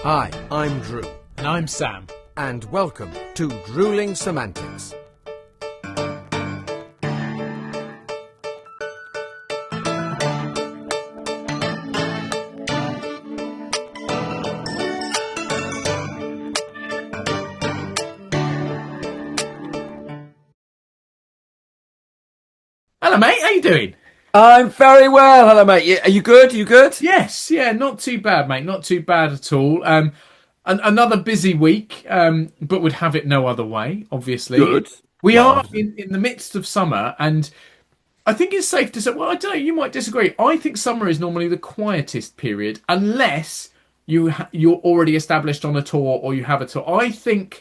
Hi, I'm Drew. And I'm Sam. And welcome to Drewling Samantics. Hello, mate. How you doing? I'm very well. Hello, mate. Are you good? You good? Yes, yeah, not too bad, mate. Not too bad at all. Another busy week, but would have it no other way, obviously. Good. We Well, are in the midst of summer, and I think it's safe to say, well, I don't know, you might disagree. I think summer is normally the quietest period, unless you're already established on a tour or you have a tour. I find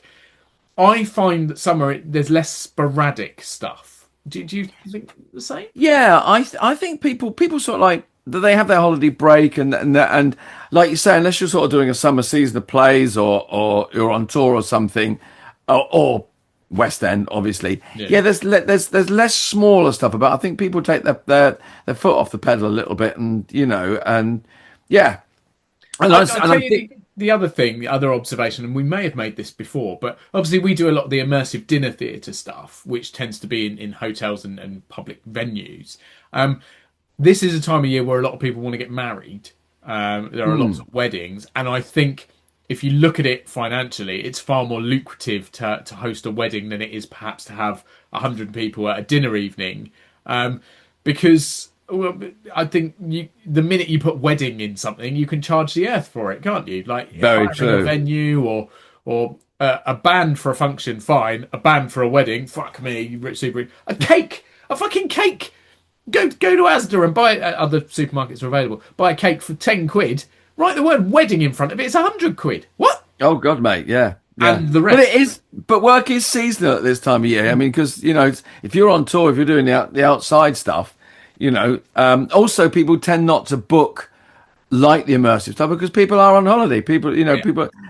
that summer, there's less sporadic stuff. Do you think the same? Yeah, I think people sort of like they have their holiday break and like you say, unless you're sort of doing a summer season of plays or you're on tour or something, or West End, obviously. Yeah, there's less smaller stuff about. I think people take their foot off the pedal a little bit, and yeah. And I think the other thing, the other observation, and we may have made this before, but obviously we do a lot of the immersive dinner theatre stuff, which tends to be in hotels and public venues. This is a time of year where a lot of people want to get married. There are lots of weddings, and I think if you look at it financially, it's far more lucrative to host a wedding than it is perhaps to have 100 people at a dinner evening, because well, I think the minute you put wedding in something, you can charge the earth for it, can't you? Like very true. A venue or a band for a function, fine. A band for a wedding, fuck me, super. A cake, a fucking cake. Go to Asda and buy. Other supermarkets are available. Buy a cake for 10 quid. Write the word wedding in front of it. It's 100 quid. What? Oh God, mate. Yeah. And the rest. But it is. But work is seasonal at this time of year. I mean, because if you're on tour, if you're doing the outside stuff. Also people tend not to book like the immersive stuff because people are on holiday. People,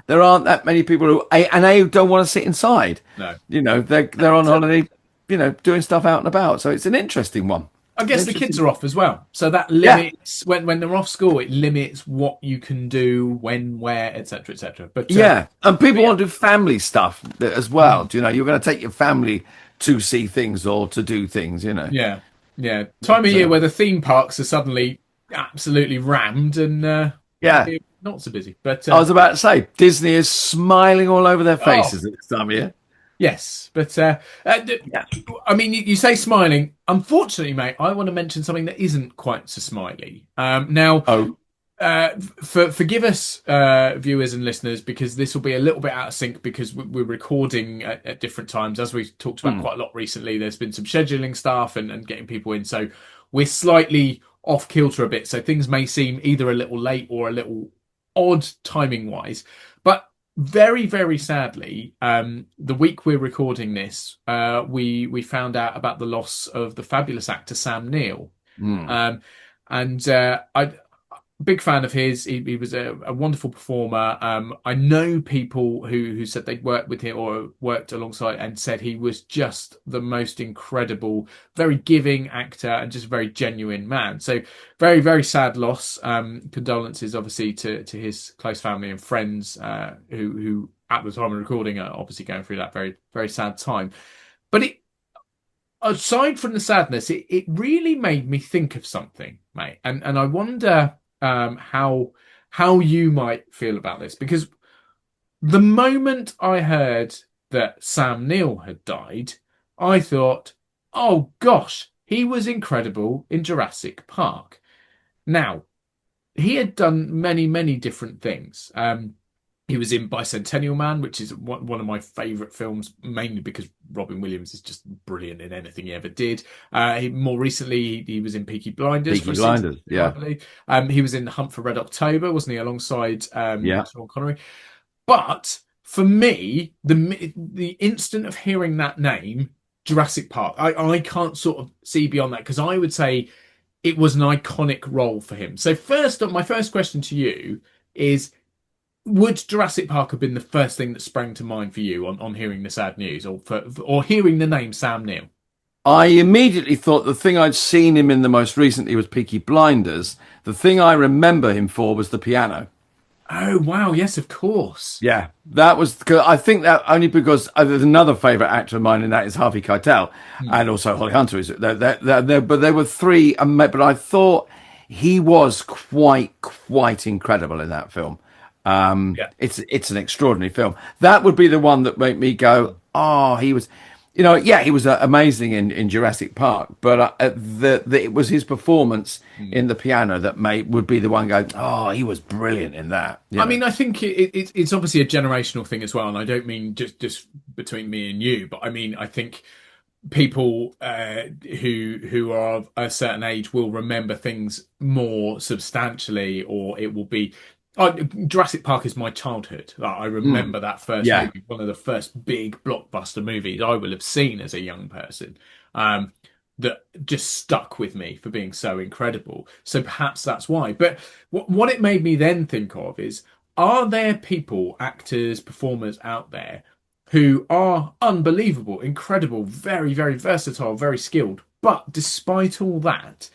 there aren't that many people who don't want to sit inside. No. They're on holiday, doing stuff out and about. So it's an interesting one. I guess the kids are off as well. So that limits, when they're off school, it limits what you can do, when, where, etc., etc. But and people want to do family stuff as well. You're going to take your family to see things or to do things, Yeah, time of year where the theme parks are suddenly absolutely rammed and not so busy. But I was about to say, Disney is smiling all over their faces at this time of year. Yes, but I mean, you say smiling. Unfortunately, mate, I want to mention something that isn't quite so smiley. Forgive us, viewers and listeners, because this will be a little bit out of sync because we're recording at different times. As we talked about quite a lot recently, there's been some scheduling stuff and getting people in. So we're slightly off kilter a bit. So things may seem either a little late or a little odd timing wise. But very, very sadly, the week we're recording this, we found out about the loss of the fabulous actor Sam Neill. Big fan of his. He was a wonderful performer. I know people who said they'd worked with him or worked alongside and said he was just the most incredible, very giving actor and just a very genuine man. So very, very sad loss. Condolences, obviously, to his close family and friends who at the time of recording are obviously going through that very, very sad time. But aside from the sadness, it really made me think of something, mate. And I wonder how you might feel about this, because the moment I heard that Sam Neill had died, I thought, oh gosh, he was incredible in Jurassic Park. Now, he had done many, many different things. He was in Bicentennial Man, which is one of my favourite films, mainly because Robin Williams is just brilliant in anything he ever did. More recently, he was in Peaky Blinders. Peaky Blinders, I believe. He was in Hunt for Red October, wasn't he, alongside Sean Connery? But for me, the instant of hearing that name, Jurassic Park, I can't sort of see beyond that, because I would say it was an iconic role for him. So my first question to you is, would Jurassic Park have been the first thing that sprang to mind for you on hearing the sad news or hearing the name Sam Neill? I immediately thought the thing I'd seen him in the most recently was Peaky Blinders. The thing I remember him for was the piano. Oh wow, yes, of course. Yeah, that was. I think that only because there's another favourite actor of mine, and that is Harvey Keitel, Hmm. and also Holly Hunter. Is but there were three. But I thought he was quite incredible in that film. Yeah. It's an extraordinary film. That would be the one that made me go, oh, he was. Yeah, he was amazing in Jurassic Park, but it was his performance Hmm. in the piano that would be the one going, oh, he was brilliant in that. I mean, I think it's obviously a generational thing as well, and I don't mean just between me and you, but I mean I think people who are of a certain age will remember things more substantially, or it will be. Jurassic Park is my childhood. Like, I Mm, remember that first yeah. movie, one of the first big blockbuster movies I will have seen as a young person. Um, that just stuck with me for being so incredible. So perhaps that's why. But what it made me then think of is, are there people, actors, performers out there who are unbelievable, incredible, very, very versatile, very skilled, but despite all that,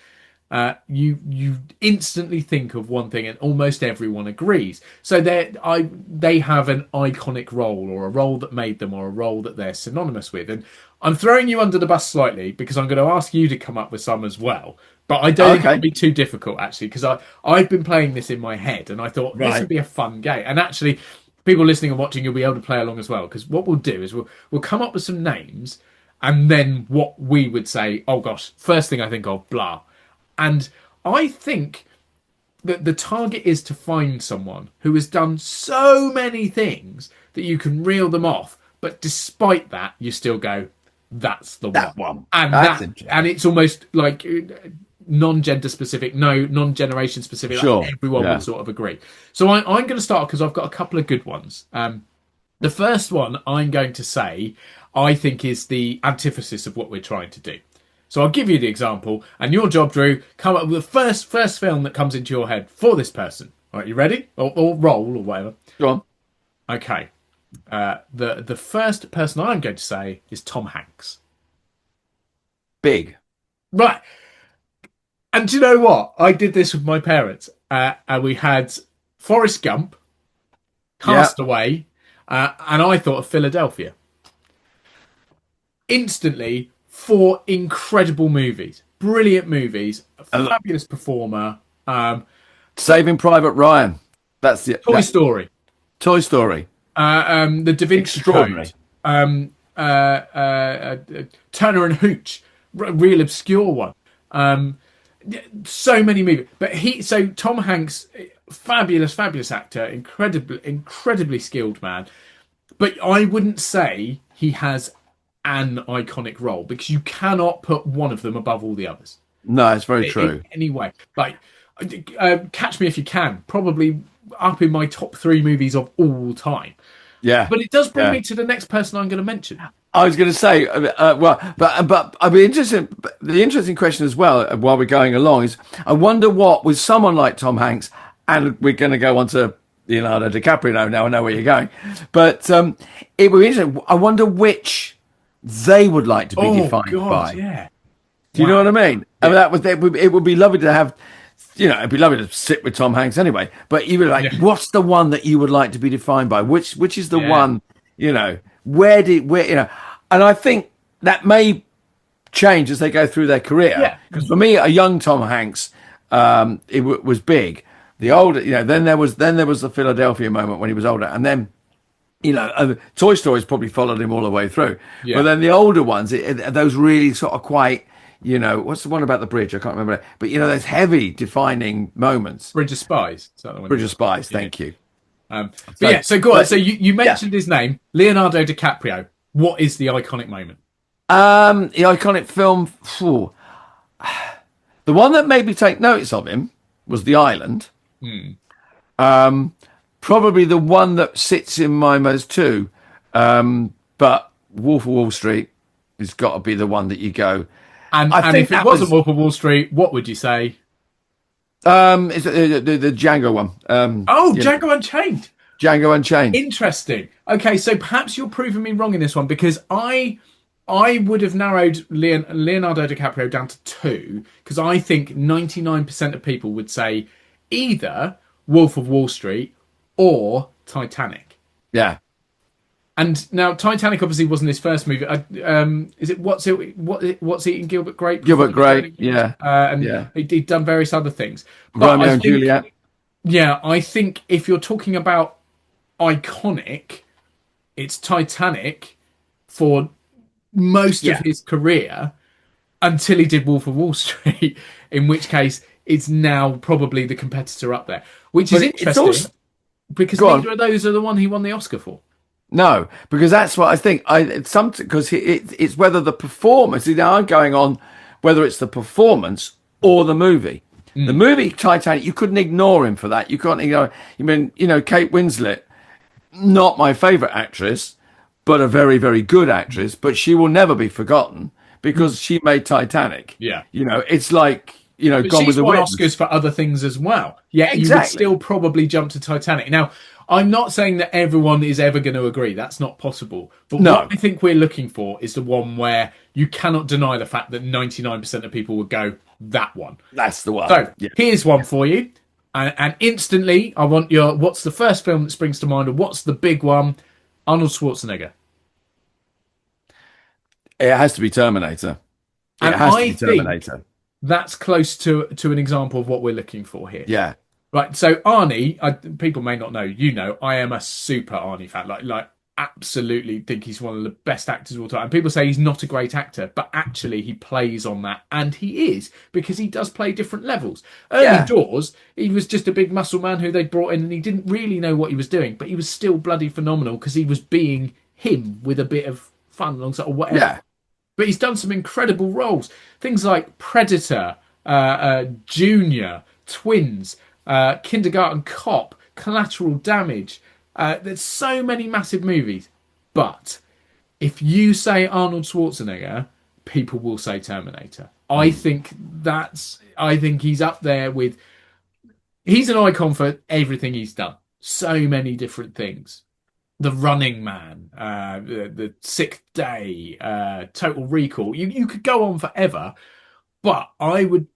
you instantly think of one thing, and almost everyone agrees. So they have an iconic role, or a role that made them, or a role that they're synonymous with. And I'm throwing you under the bus slightly because I'm going to ask you to come up with some as well. But I don't think it'll Okay. be too difficult actually, because I've been playing this in my head, and I thought this would Right. be a fun game. And actually, people listening and watching, you'll be able to play along as well. Because what we'll do is we'll come up with some names, and then what we would say. Oh gosh, first thing I think of, blah. And I think that the target is to find someone who has done so many things that you can reel them off, but despite that, you still go, "That's the one." That one. And That's that, and interesting. it's almost like non-gender specific, no, non-generation specific. Like Sure. everyone would Yeah. sort of agree. So I'm going to start because I've got a couple of good ones. The first one I'm going to say, I think, is the antithesis of what we're trying to do. So I'll give you the example, and your job, Drew, come up with the first film that comes into your head for this person. All right, you ready? Or roll or whatever. Go on. Okay. The first person I'm going to say is Tom Hanks. Big. Right. And do you know what? I did this with my parents, and we had Forrest Gump, Yeah. Castaway, and I thought of Philadelphia. Instantly, four incredible movies, brilliant movies, a And fabulous performer. Saving Private Ryan. That's the Toy Story, Toy Story. The Da Vinci Code, Extraordinary. um, uh, uh, Turner and Hooch, real obscure one. Um, so many movies, but so Tom Hanks, fabulous actor, incredibly skilled man. But I wouldn't say he has an iconic role because you cannot put one of them above all the others No, it's very in true. any way. Like, Catch Me If You Can, probably up in my top three movies of all time. Yeah. But it does bring Yeah. me to the next person I'm going to mention. I was going to say, well, but I'd be interested. The interesting question as well, while we're going along, is I wonder what with someone like Tom Hanks, and we're going to go on to Leonardo DiCaprio now. I know where you're going, but it would be interesting. I wonder which they would like to be Oh defined God, by. yeah. Do you know what I mean? I Yeah. mean, it would be lovely to have. It'd be lovely to sit with Tom Hanks anyway. But you were like, Yeah. what's the one that you would like to be defined by? Which is the Yeah. one? Where? And I think that may change as they go through their career. Yeah. Because for me, a young Tom Hanks, was big. The older, then there was the Philadelphia moment when he was older, and then. Toy Story's probably followed him all the way through. Yeah. But then the older ones, those really sort of quite, what's the one about the bridge? I can't remember. But, those heavy defining moments. Bridge of Spies. Is that the one? Bridge of Spies, Yeah. thank you. But yeah, so go on. So you yeah. mentioned his name, Leonardo DiCaprio. What is the iconic moment? The iconic film, phew. The one that made me take notice of him was The Island. Probably the one that sits in my most too. But Wolf of Wall Street has got to be the one that you go. And I think if it that wasn't was- Wolf of Wall Street, what would you say? It's the Django one. Django Unchained. Django Unchained. Interesting. Okay, so perhaps you're proving me wrong in this one because I would have narrowed Leonardo DiCaprio down to two because I think 99% of people would say either Wolf of Wall Street or Titanic. Yeah. And now Titanic obviously wasn't his first movie. Is it What's Eating Gilbert Grape? Gilbert Grape, yeah. And Yeah. he'd done various other things. But Romeo I and think, Juliet. yeah, I think if you're talking about iconic, it's Titanic for most of his career until he did Wolf of Wall Street, in which case it's now probably the competitor up there, which is interesting because neither of those are the one he won the Oscar for. No, because that's what I think. It's whether the performance. Now I'm going on whether it's the performance or the movie. The movie Titanic, you couldn't ignore him for that. You can't ignore. Kate Winslet, not my favourite actress, but a very, very good actress. But she will never be forgotten because she made Titanic. Yeah, it's like but Gone with the Wind. Oscars for other things as well. Yeah, exactly. You would still probably jump to Titanic. Now, I'm not saying that everyone is ever going to agree. That's not possible. But what I think we're looking for is the one where you cannot deny the fact that 99% of people would go, that one. That's the one. So here's one for you. And instantly, I want what's the first film that springs to mind, or what's the big one? Arnold Schwarzenegger. It has to be Terminator. I think that's close to an example of what we're looking for here. Yeah. Right, so Arnie, people may not know, I am a super Arnie fan. Like absolutely think he's one of the best actors of all time. And people say he's not a great actor, but actually he plays on that, and he is, because he does play different levels. Early doors, he was just a big muscle man who they brought in, and he didn't really know what he was doing, but he was still bloody phenomenal because he was being him with a bit of fun alongside or whatever. Yeah. But he's done some incredible roles. Things like Predator, Junior, Twins, Kindergarten Cop, Collateral Damage. There's so many massive movies. But if you say Arnold Schwarzenegger, people will say Terminator. I think he's up there with... He's an icon for everything he's done. So many different things. The Running Man, the Sixth Day, Total Recall. You could go on forever, but I would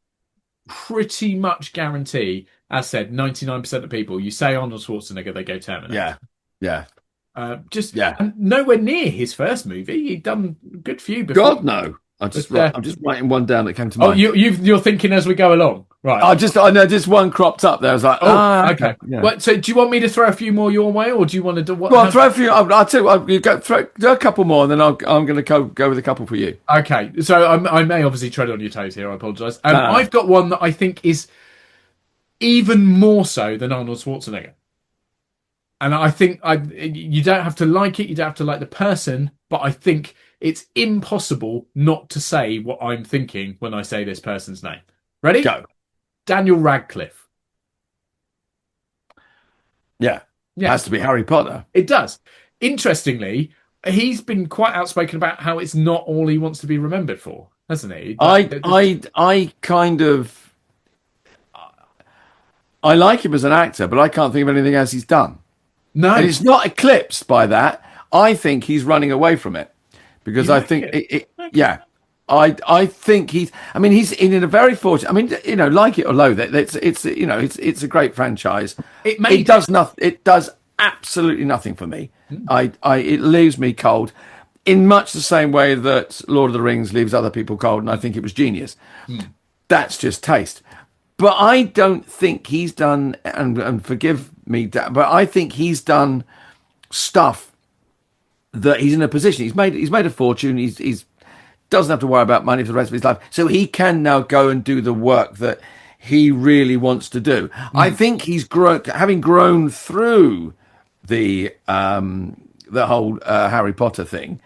pretty much guarantee, as said, 99% of people, you say Arnold Schwarzenegger, they go Terminator. Yeah. And nowhere near his first movie. He'd done a good few before. God, no. I'm just writing one down that came to mind. Oh, you're thinking as we go along, right? I know just one cropped up there. I was like, okay. Yeah. Well, so do you want me to throw a few more your way, or do you want to do what? Well, throw a few. I'll tell you. Do a couple more, and then I'm going to go with a couple for you. Okay. So I may obviously tread on your toes here. I apologise. I've got one that I think is even more so than Arnold Schwarzenegger. And I think you don't have to like it, you don't have to like the person, but I think it's impossible not to say what I'm thinking when I say this person's name. Ready? Go. Daniel Radcliffe. Yeah. It has to be Harry Potter. It does. Interestingly, he's been quite outspoken about how it's not all he wants to be remembered for, hasn't he? I like him as an actor, but I can't think of anything else he's done. No. And it's not eclipsed by that. I think he's running away from it because I think I think he's in a very fortunate. I mean, like it or loathe it, it's a great franchise. It does absolutely nothing for me. It leaves me cold in much the same way that Lord of the Rings leaves other people cold, and I think it was genius. That's just taste. But I don't think he's done, and forgive me, but I think he's done stuff that he's in a position. He's made a fortune. He's doesn't have to worry about money for the rest of his life, so he can now go and do the work that he really wants to do. I think he's having grown through the whole Harry Potter thing,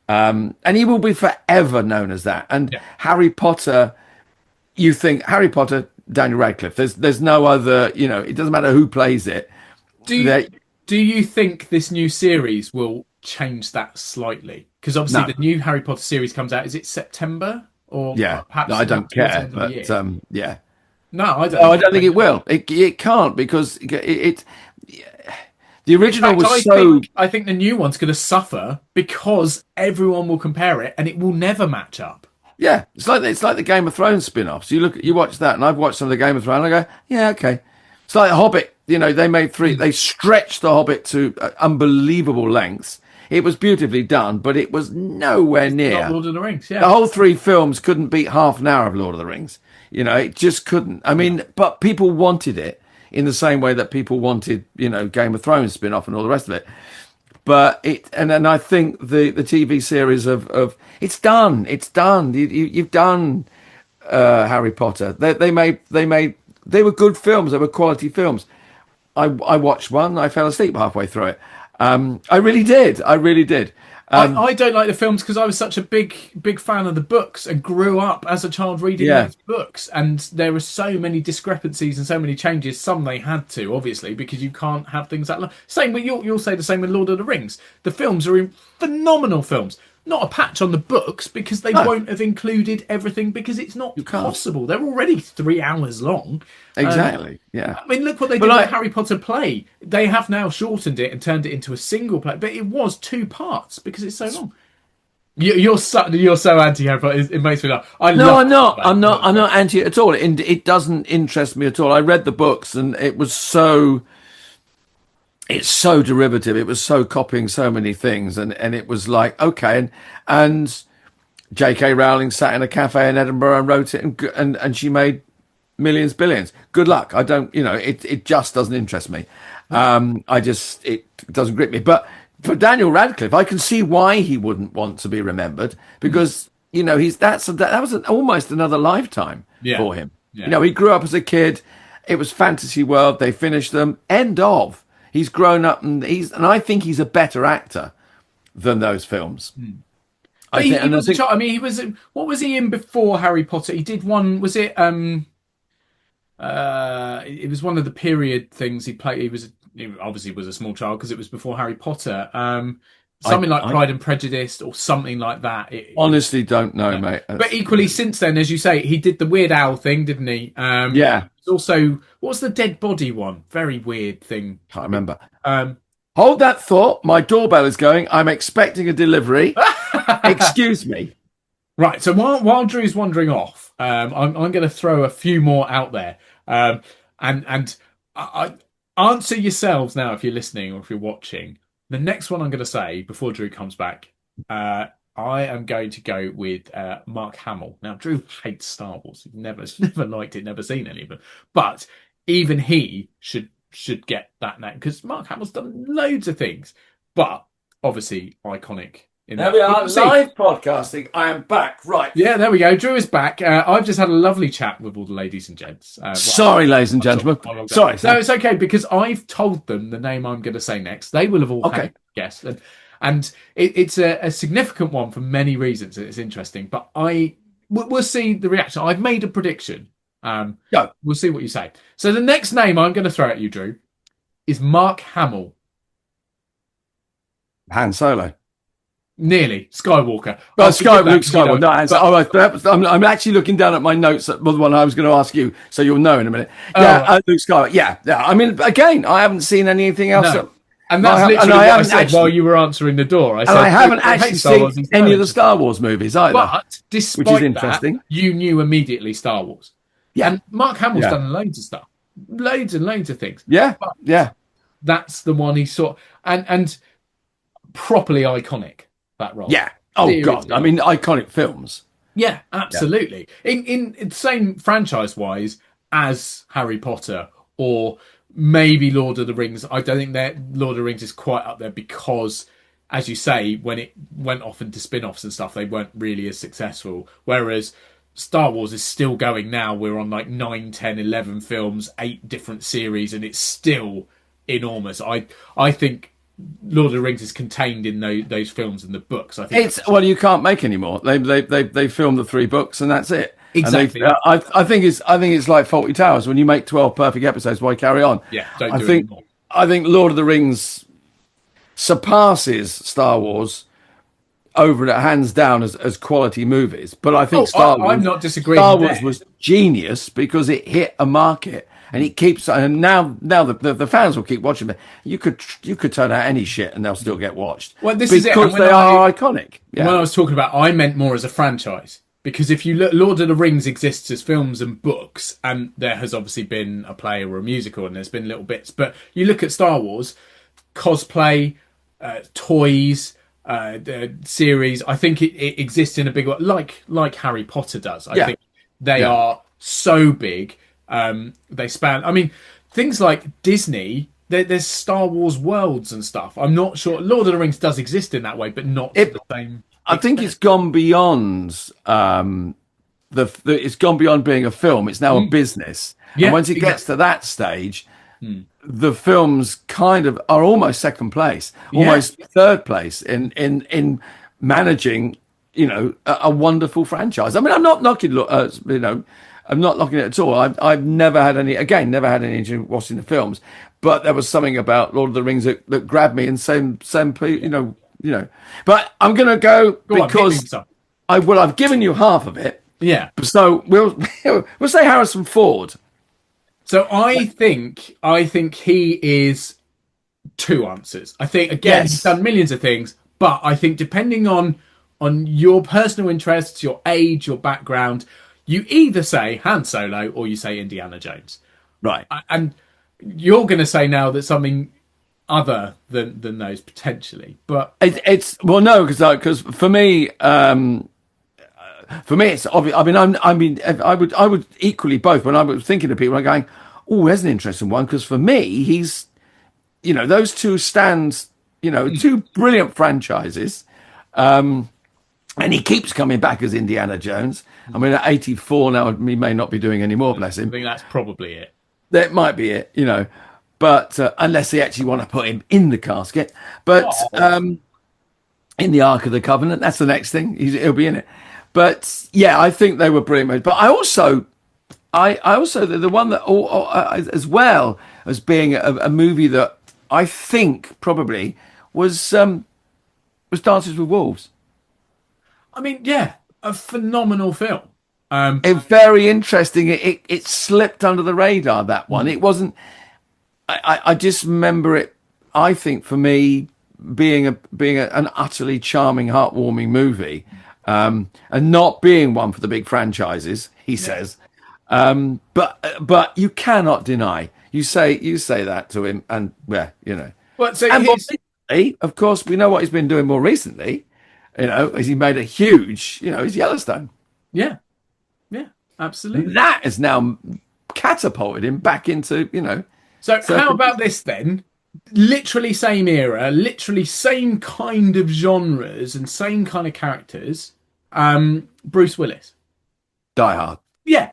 and he will be forever known as that. And Harry Potter, you think Harry Potter, Daniel Radcliffe. There's no other. It doesn't matter who plays it. Do you think this new series will change that slightly? Because obviously the new Harry Potter series comes out. Is it September or perhaps? No, I don't care. But No, I don't. No, I don't think it will. It can't because it the original was so. I think the new one's going to suffer because everyone will compare it and it will never match up. Yeah, it's like the Game of Thrones spin-offs. You watch that, and I've watched some of the Game of Thrones. And I go, yeah, okay. It's like The Hobbit. You know, they made three. They stretched The Hobbit to unbelievable lengths. It was beautifully done, but it was nowhere near. Not Lord of the Rings, yeah. The whole three films couldn't beat half an hour of Lord of the Rings. You know, it just couldn't. I mean, but people wanted it in the same way that people wanted, you know, Game of Thrones spin-off and all the rest of it. But and I think the TV series of it's done. You've done Harry Potter. They were good films. They were quality films. I watched one. I fell asleep halfway through it. I really did. I don't like the films because I was such a big fan of the books and grew up as a child reading those books. And there were so many discrepancies and so many changes. Some they had to, obviously, because you can't have things that long. Same with you'll say the same with Lord of the Rings. The films are phenomenal films. Not a patch on the books because they won't have included everything because it's not possible. They're already 3 hours long. Exactly. Yeah. I mean, look what they did with the Harry Potter play. They have now shortened it and turned it into a single play, but it was 2 parts because it's so long. You're so anti Harry Potter. It makes me laugh. I'm not anti it at all. It doesn't interest me at all. I read the books and it's so derivative. It was so copying so many things, and it was like, okay, and J.K. Rowling sat in a cafe in Edinburgh and wrote it, and she made millions, billions. Good luck. I don't, you know, it just doesn't interest me. It doesn't grip me. But for Daniel Radcliffe, I can see why he wouldn't want to be remembered because you know that was almost another lifetime for him. Yeah. You know, he grew up as a kid. It was fantasy world. They finished them. End of. He's grown up, and I think he's a better actor than those films. He was. What was he in before Harry Potter? He did one. Was it? It was one of the period things he played. He obviously was a small child because it was before Harry Potter. Something like Pride and Prejudice or something like that. Honestly, don't know, mate. But equally, since then, as you say, he did the Weird Al thing, didn't he? Also, what was the dead body one? Very weird thing. Can't remember. Hold that thought. My doorbell is going. I'm expecting a delivery. Excuse me. Right. So while Drew's wandering off, I'm going to throw a few more out there. And I answer yourselves now if you're listening or if you're watching. The next one I'm going to say before Drew comes back, I am going to go with Mark Hamill. Now, Drew hates Star Wars. He's never liked it, never seen any of it. But even he should get that name because Mark Hamill's done loads of things. But obviously, iconic. There we are, live podcasting. I am back. Right. Yeah, there we go. Drew is back. I've just had a lovely chat with all the ladies and gents. Sorry, ladies and gentlemen. Sorry. No, it's okay because I've told them the name I'm going to say next. They will have all guessed. And it's a significant one for many reasons. It's interesting. But we'll see the reaction. I've made a prediction. We'll see what you say. So the next name I'm going to throw at you, Drew, is Mark Hamill. Han Solo. Nearly Skywalker. Luke Skywalker. No, I'm actually looking down at my notes at the one I was going to ask you, so you'll know in a minute. Luke Skywalker. Yeah. I mean, again, I haven't seen anything else. No. And that's literally what I said while you were answering the door. I haven't actually seen any of the Star Wars movies either. But despite that, you knew immediately Star Wars. Yeah. And Mark Hamill's done loads of stuff. Loads and loads of things. Yeah. But that's the one he saw. And properly iconic. That role. Yeah. Oh God. I mean, iconic films. Yeah, absolutely. Yeah. In the same franchise-wise as Harry Potter or maybe Lord of the Rings. I don't think that Lord of the Rings is quite up there because, as you say, when it went off into spin-offs and stuff, they weren't really as successful. Whereas Star Wars is still going now. We're on like 9, 10, 11 films, 8 different series, and it's still enormous. I think Lord of the Rings is contained in those films and the books. I think you can't make any more. They filmed the 3 books and that's it. Exactly. I think it's like Fawlty Towers. When you make 12 perfect episodes, why carry on? Yeah, don't do it anymore. I think Lord of the Rings surpasses Star Wars over it hands down as quality movies. But I think I'm not disagreeing. Star Wars was genius because it hit a market. And it keeps, and now the fans will keep watching. But you could turn out any shit and they'll still get watched. Well, this is it because they are iconic. Yeah. When I was talking about, I meant more as a franchise because if you look, Lord of the Rings exists as films and books, and there has obviously been a play or a musical, and there's been little bits. But you look at Star Wars, cosplay, toys, the series. I think it exists in a big way, like Harry Potter does. I think they are so big. They span. I mean, things like Disney. There's Star Wars worlds and stuff. I'm not sure. Lord of the Rings does exist in that way, but not to the same. I think it's gone beyond it's gone beyond being a film. It's now a business. Yeah, and once it gets to that stage, the films kind of are almost second place, almost third place in managing, a wonderful franchise. I mean, I'm not knocking, I'm not knocking it at all. I've never had any interest in watching the films, but there was something about Lord of the Rings that grabbed me, and same, But I'm going to go because I've given you half of it. Yeah. So we'll say Harrison Ford. So I think he is two answers. I think again he's done millions of things, but I think depending on your personal interests, your age, your background, you either say Han Solo or you say Indiana Jones. Right. And you're going to say now that something other than those potentially, but it's because for me it's obvious. I would equally both. When I was thinking of people, I'm going, oh, there's an interesting one, because for me he's those two stands, two brilliant franchises, and he keeps coming back as Indiana Jones. I mean, at 84 now, he may not be doing any more, bless him. I think that's probably it. That might be it, but unless they actually want to put him in the casket. But in the Ark of the Covenant, that's the next thing. He'll be in it. But yeah, I think they were brilliant. But I also the one that, as well as being a movie that I think probably was Dances with Wolves. I mean, yeah, a phenomenal film. It's very interesting. It slipped under the radar, that one. It wasn't. I just remember it. I think for me, being an utterly charming, heartwarming movie, and not being one for the big franchises, he says. But you cannot deny. You say that to him, and Well, so and of course, we know what he's been doing more recently. As he made a huge, his Yellowstone. Yeah. Yeah, absolutely. That has now catapulted him back into, So how about this then? Literally same era, literally same kind of genres and same kind of characters. Bruce Willis. Die Hard. Yeah.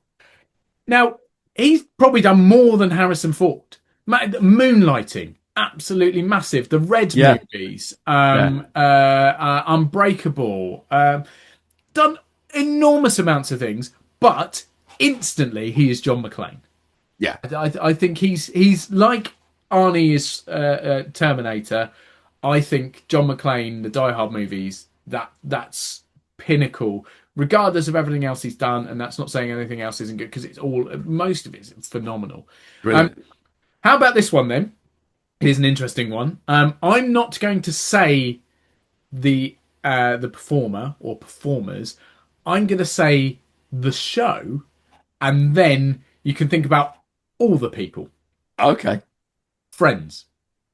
Now, he's probably done more than Harrison Ford. Moonlighting. Absolutely massive. The Red movies. Unbreakable. Done enormous amounts of things. But instantly, he is John McClane. Yeah, I think he's like Arnie is Terminator. I think John McClane, the Die Hard movies, that's pinnacle, regardless of everything else he's done. And that's not saying anything else isn't good, because most of it's phenomenal. How about this one then? Here's an interesting one. I'm not going to say the performer or performers. I'm going to say the show, and then you can think about all the people. Okay. Friends.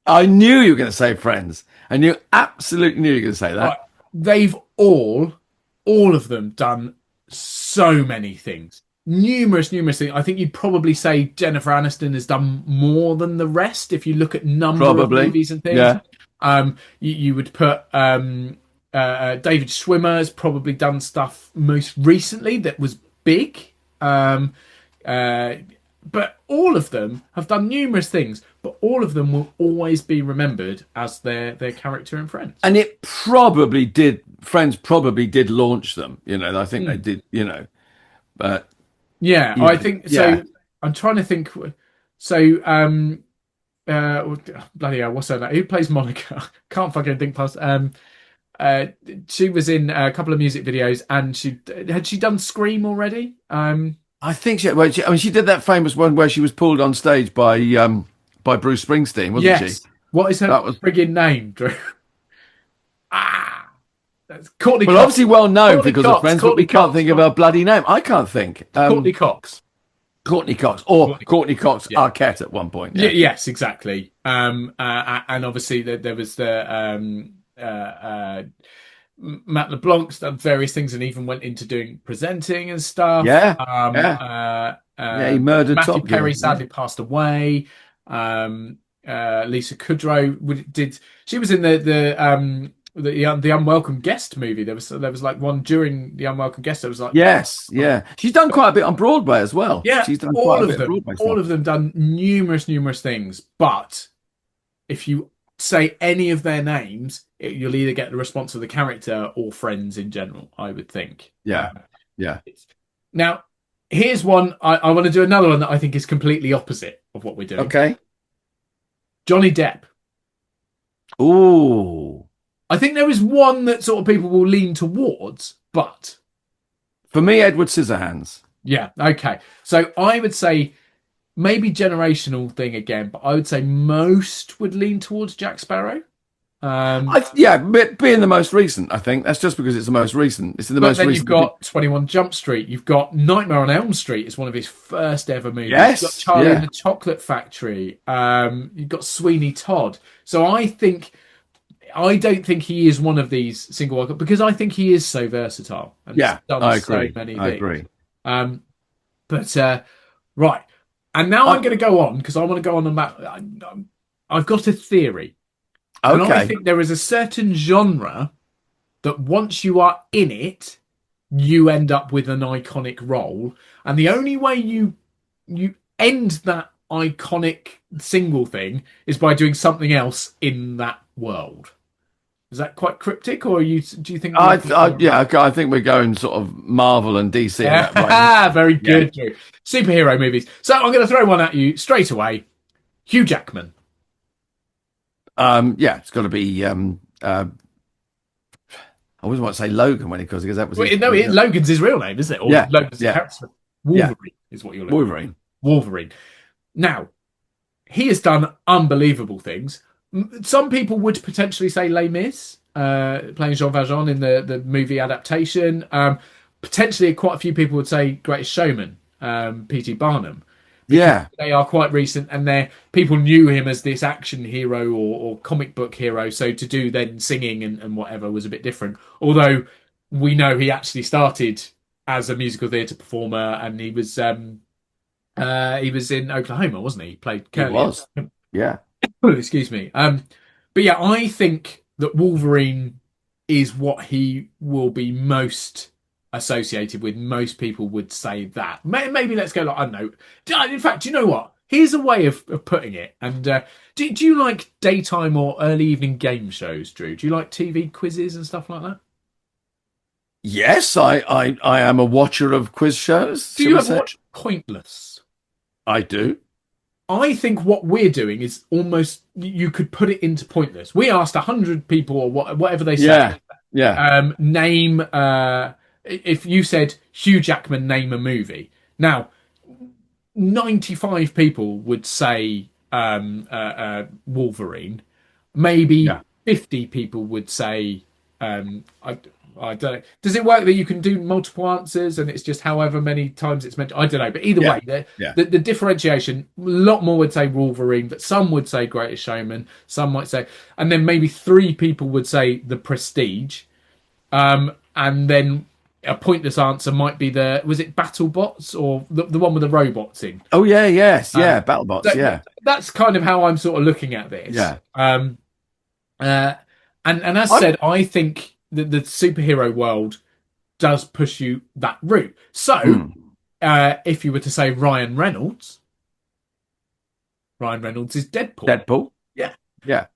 I knew you were going to say Friends. Absolutely knew you were going to say that. They've all of them done so many things. Numerous things. I think you'd probably say Jennifer Aniston has done more than the rest if you look at number of movies and things. Yeah. You would put David Schwimmer has probably done stuff most recently that was big. But all of them have done numerous things, but all of them will always be remembered as their character in Friends. And it probably did. Friends probably did launch them. I think they did. But yeah, I think so. I'm trying to think. So, bloody hell, what's her name? Who plays Monica? Can't fucking think past. She was in a couple of music videos, and had she done Scream already? I think she did that famous one where she was pulled on stage by Bruce Springsteen, wasn't she? What is her friggin' name, Drew? Courtney Well, Cox. obviously well known Courtney because Cox, of Friends, but Courtney we can't Cox, think of her bloody name. I can't think. Courtney Cox. Courtney Cox or Courtney Cox Yeah. Arquette at one point. Yeah. Yes, exactly. And obviously there was the Matt LeBlanc's done various things and even went into doing presenting and stuff. Yeah. Yeah, he murdered Matthew Top Gear. Perry sadly passed away. Lisa Kudrow she was in the Unwelcome Guest movie. There was like one during the Unwelcome Guest. There was like Yes, yeah. She's done quite a bit on Broadway as well. yeah, She's done all quite a of bit them, of Broadway all stuff. of them done numerous things. But if you say any of their names, you'll either get the response of the character or Friends in general, I would think. Yeah, yeah. Now, here's one. I want to do another one that I think is completely opposite of what we're doing. Okay. Johnny Depp. Ooh. I think there is one that sort of people will lean towards, but For me, Edward Scissorhands. yeah, okay. So I would say maybe generational thing again, but I would say most would lean towards Jack Sparrow. But being the most recent, I think that's just because it's the most recent. It's the But most then recent. you've got 21 Jump Street. You've got Nightmare on Elm Street. It's one of his first ever movies. Yes, You've got Charlie yeah. and the Chocolate Factory. You've got Sweeney Todd. So I don't think he is one of these single icons because I think he is so versatile and Yeah, done I agree. so many I things. agree. Right. And now I'm going to go on because I want to go on about. I've got a theory. And I Okay. think there is a certain genre that once you are in it, you end up with an iconic role. And the only way you end that iconic single thing is by doing something else in that world. Is that quite cryptic, or do you think? I think we're going sort of Marvel and DC. In that way. Very good. Yeah. Superhero movies. So I'm going to throw one at you straight away. Hugh Jackman. It's got to be. I always want to say Logan because that was. Logan's his real name, isn't it? Or Logan's character. Wolverine is what you're looking for. Wolverine. Now, he has done unbelievable things. Some people would potentially say Les Mis, playing Jean Valjean in the movie adaptation. Potentially, quite a few people would say Greatest Showman, P.T. Barnum. Yeah, they are quite recent, and people knew him as this action hero or comic book hero. So to do then singing and whatever was a bit different. Although we know he actually started as a musical theatre performer, and he was in Oklahoma, wasn't he? He played Curly. He was. Yeah. Excuse me. But yeah, I think that Wolverine is what he will be most associated with. Most people would say that. Maybe let's go like, I don't know. In fact, do you know what? Here's a way of putting it. And do you like daytime or early evening game shows, Drew? Do you like TV quizzes and stuff like that? Yes, I am a watcher of quiz shows. Do you ever watch Pointless? I do. I think what we're doing is almost, you could put it into Pointless. We asked 100 people or whatever they said. Yeah. Name, if you said Hugh Jackman, name a movie. Now, 95 people would say Wolverine. Maybe 50 people would say, I don't know. Does it work that you can do multiple answers and it's just however many times it's meant? I don't know. But either way, the differentiation, a lot more would say Wolverine, but some would say Greatest Showman. Some might say, and then maybe 3 people would say The Prestige. And then a pointless answer might be was it BattleBots or the one with the robots in? Oh, yes. BattleBots, That's kind of how I'm sort of looking at this. Yeah. And as I said, I think the superhero world does push you that route. So, if you were to say Ryan Reynolds is Deadpool. Deadpool? Yeah.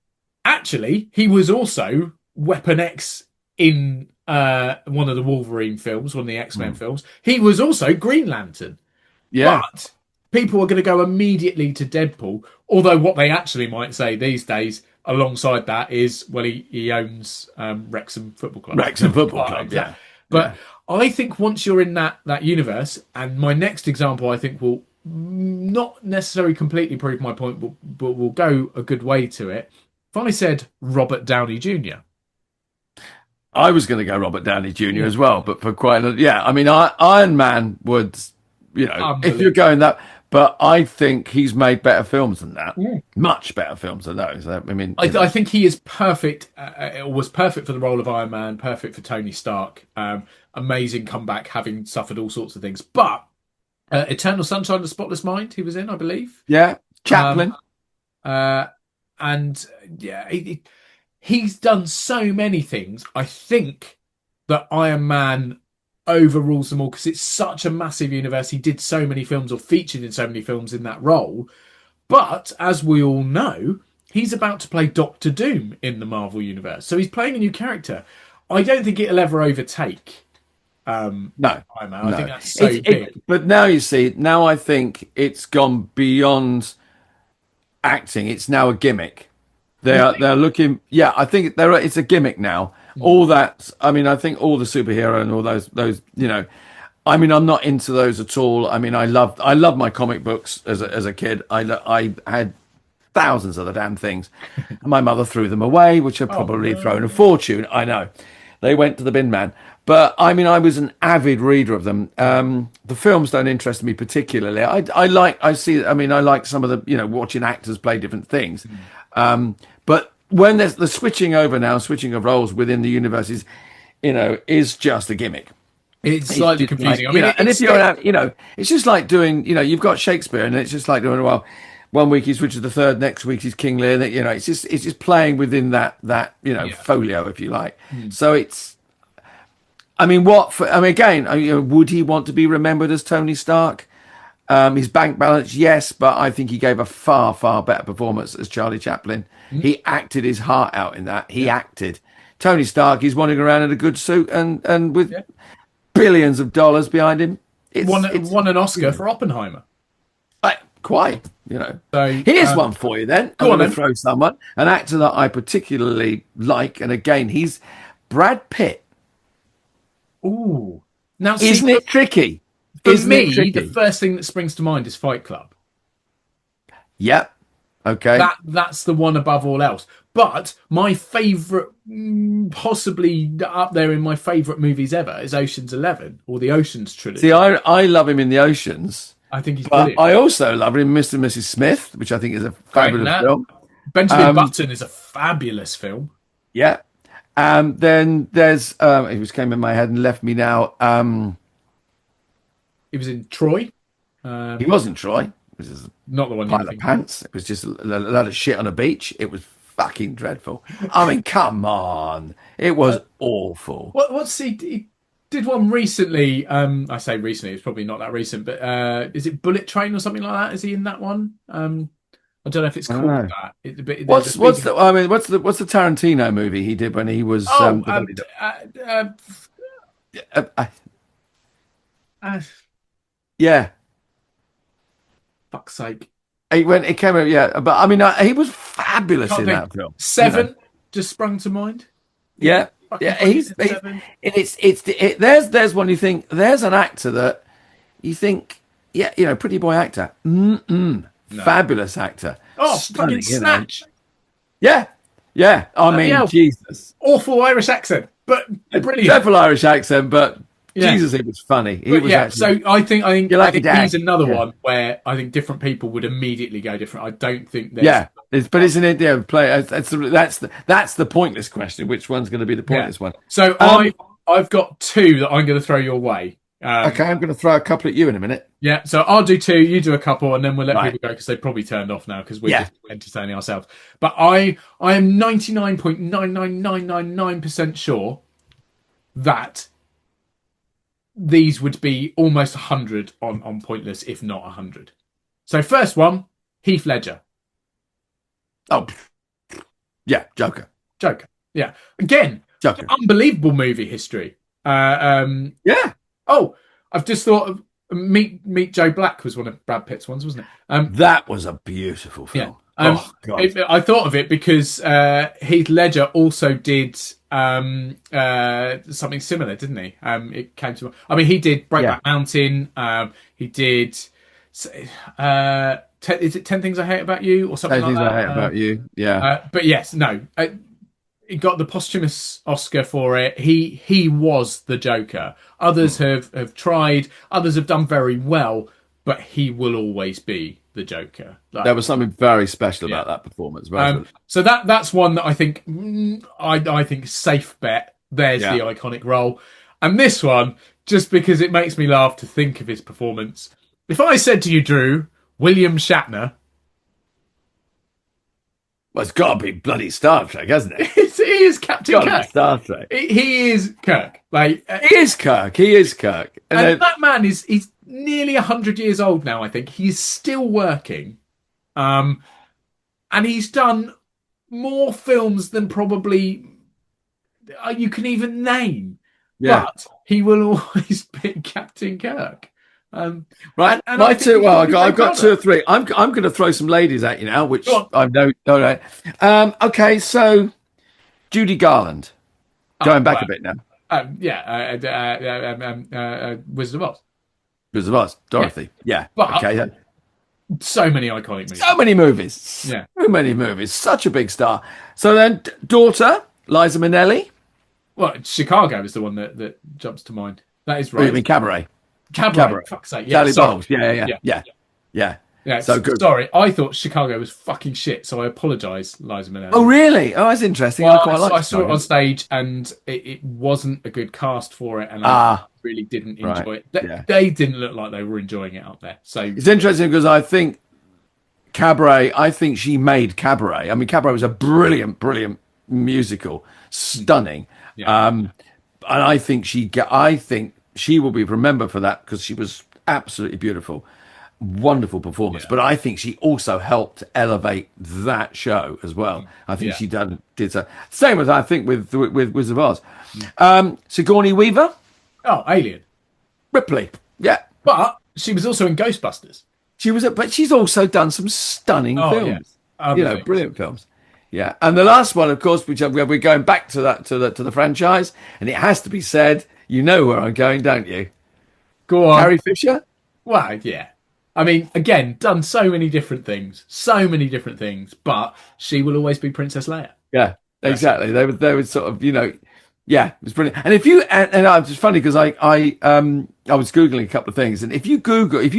Actually, he was also Weapon X in one of the Wolverine films, one of the X-Men films. He was also Green Lantern. Yeah. But people are going to go immediately to Deadpool, although what they actually might say these days alongside that is, well, he owns Wrexham Football Club. Wrexham Football Club, yeah. But I think once you're in that universe, and my next example I think will not necessarily completely prove my point, but will go a good way to it. If I said Robert Downey Jr. I was going to go Robert Downey Jr. as well, but for I mean, Iron Man would, if you're going that, but I think he's made better films than that, much better films than those. I mean, I think he is perfect. Was perfect for the role of Iron Man, perfect for Tony Stark. Amazing comeback, having suffered all sorts of things. But Eternal Sunshine of the Spotless Mind, he was in, I believe. Yeah, Chaplin. And yeah, he's done so many things. I think that Iron Man overrules them all because it's such a massive universe. He did so many films or featured in so many films in that role. But as we all know, he's about to play Doctor Doom in the Marvel universe. So he's playing a new character. I don't think it'll ever overtake No. Iron Man. I think that's so big. But now you see, now I think it's gone beyond acting. It's now a gimmick. They're looking. Yeah, I think it's a gimmick now. All that. I mean, I think all the superhero and all those. I mean, I'm not into those at all. I mean, I love my comic books as a kid. I had thousands of the damn things. My mother threw them away, which had probably thrown a fortune. I know. They went to the bin man. But I mean, I was an avid reader of them. The films don't interest me particularly. I like some of the, watching actors play different things. But when there's the switching of roles within the universes, is just a gimmick. It's slightly confusing. Like, and if you're, it's just like doing, you've got Shakespeare, and it's just like doing, well, one week he's Richard III, next week he's King Lear. It's just playing within that folio, if you like. So it's, I mean, again, would he want to be remembered as Tony Stark? His bank balance, yes, but I think he gave a far, far better performance as Charlie Chaplin. He acted his heart out in that. He acted. Tony Stark, he's wandering around in a good suit and with billions of dollars behind him. Won an Oscar for Oppenheimer. Quite, So, here's one for you then. Go on, then. Throw someone, an actor that I particularly like, and again, he's Brad Pitt. Ooh. Now, isn't it tricky? For me, the first thing that springs to mind is Fight Club. Yep. Okay. That's the one above all else. But my favourite, possibly up there in my favourite movies ever, is Ocean's 11 or the Oceans trilogy. See, I love him in the Oceans. I think he's but brilliant. I also love him in Mr. and Mrs. Smith, which I think is a fabulous film. Benjamin Button is a fabulous film. Yeah. Then there's it just came in my head and left me now. He was in Troy. He wasn't Troy. It was not the one. Pile of pants. It was just a lot of shit on a beach. It was fucking dreadful. I mean, come on, it was awful. What's he did one recently? I say recently. It's probably not that recent, but is it Bullet Train or something like that? Is he in that one? I don't know if it's called that. What's the Tarantino movie he did when he was? Yeah. Fuck's sake. It came out, yeah. But I mean, he was fabulous in that film. Seven just sprung to mind. Yeah. There's one you think, there's an actor that you think, pretty boy actor. No. Fabulous actor. Oh, fucking Snatch. Yeah. I mean, Jesus. Awful Irish accent, but brilliant. Dreadful Irish accent, but Jesus, he was funny. So I think he's another one where I think different people would immediately go different. I don't think there's... but isn't it? Yeah, that's the pointless question. Which one's going to be the pointless one? So I've got two that I'm going to throw your way. Okay, I'm going to throw a couple at you in a minute. Yeah, so I'll do two, you do a couple, and then we'll let people go because they probably turned off now because we're just entertaining ourselves. But I am 99.99999% sure that these would be almost 100 on Pointless, if not 100. So first one, Heath Ledger. Oh, yeah, Joker. Yeah, again, Joker. Unbelievable movie history. Yeah. Oh, I've just thought of Meet Joe Black was one of Brad Pitt's ones, wasn't it? That was a beautiful film. Yeah. I thought of it because Heath Ledger also did something similar, didn't he? It came to. I mean, he did Breakback Mountain. He did. Is it 10 Things I Hate About You or something like that? 10 Things I Hate About You. Yeah. But yes, no. he got the posthumous Oscar for it. He was the Joker. Others have tried. Others have done very well, but he will always be the Joker. There was something very special about that performance. So that's one that I think I think safe bet. There's the iconic role, and this one just because it makes me laugh to think of his performance. If I said to you, Drew, William Shatner. Well, it's got to be bloody Star Trek, hasn't it? He is Captain Kirk. Star Trek. He is Kirk. He is Kirk. He is Kirk. And that man he's nearly 100 years old now. I think he's still working, and he's done more films than probably you can even name. Yeah. But he will always be Captain Kirk. Right, and my two. Well, I've got two or three. I'm going to throw some ladies at you now, which I know. All right. Okay, so Judy Garland. Going back a bit now. Wizard of Oz. Wizard of Oz. Dorothy. Yeah. But, okay. So many iconic movies. So many movies. Yeah. So many movies. Such a big star. So then, daughter Liza Minnelli. Well, Chicago is the one that jumps to mind. That is right. Oh, you mean Cabaret? Cabaret. Fuck's sake. Yeah, Yeah. So good. Sorry, I thought Chicago was fucking shit, so I apologise, Liza Minnelli. Oh, really? Oh, that's interesting. Well, I saw it on stage, and it wasn't a good cast for it, and I really didn't enjoy it. They didn't look like they were enjoying it up there. So it's interesting because I think Cabaret. I think she made Cabaret. I mean, Cabaret was a brilliant musical, stunning. Yeah. And I think she will be remembered for that because she was absolutely beautiful, wonderful performance. Yeah. But I think she also helped elevate that show as well. I think she did so. Same as I think with Wizard of Oz. Sigourney Weaver. Oh, Alien. Ripley. Yeah. But she was also in Ghostbusters. But she's also done some stunning films. Yeah. Brilliant films. Yeah. And the last one, of course, which we're going back to the franchise, and it has to be said. You know where I'm going, don't you? Go on. Carrie Fisher? Well, yeah. I mean, again, done so many different things, but she will always be Princess Leia. Yeah, exactly. They would sort of, it was brilliant. And if you, and it's just funny because I was Googling a couple of things, and if you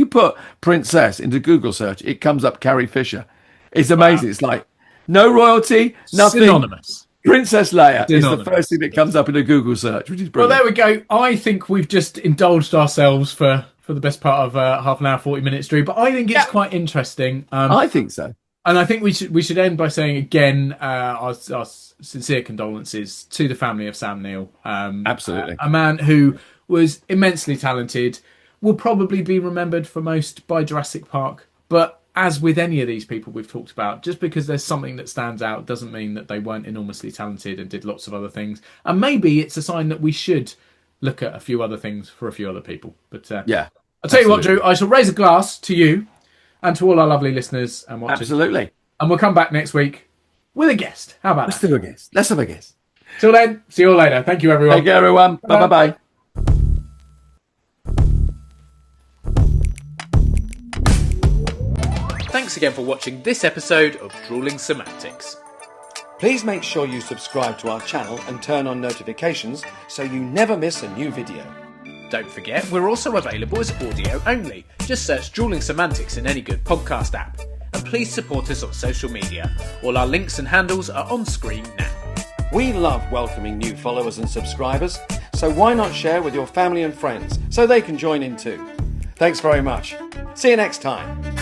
put princess into Google search, it comes up Carrie Fisher. It's amazing. Wow. It's like no royalty, nothing. Synonymous. Princess Leia is the first thing that comes up in a Google search, which is brilliant. Well, there we go. I think we've just indulged ourselves for the best part of half an hour, 40 minutes, Drew. But I think it's quite interesting. I think so. And I think we should end by saying again our sincere condolences to the family of Sam Neill. Absolutely. A man who was immensely talented, will probably be remembered for most by Jurassic Park. But as with any of these people we've talked about, just because there's something that stands out doesn't mean that they weren't enormously talented and did lots of other things. And maybe it's a sign that we should look at a few other things for a few other people. But I'll tell you what, Drew, I shall raise a glass to you and to all our lovely listeners and watchers. Absolutely. And we'll come back next week with a guest. How about that? Let's have a guest. Till then, see you all later. Thank you, everyone. Take care, everyone. Bye-bye. Thanks again for watching this episode of Drewling Samantics. Please make sure you subscribe to our channel and turn on notifications so you never miss a new video. Don't forget, we're also available as audio only. Just search Drewling Samantics in any good podcast app. And please support us on social media. All our links and handles are on screen now. We love welcoming new followers and subscribers, so why not share with your family and friends so they can join in too. Thanks very much. See you next time.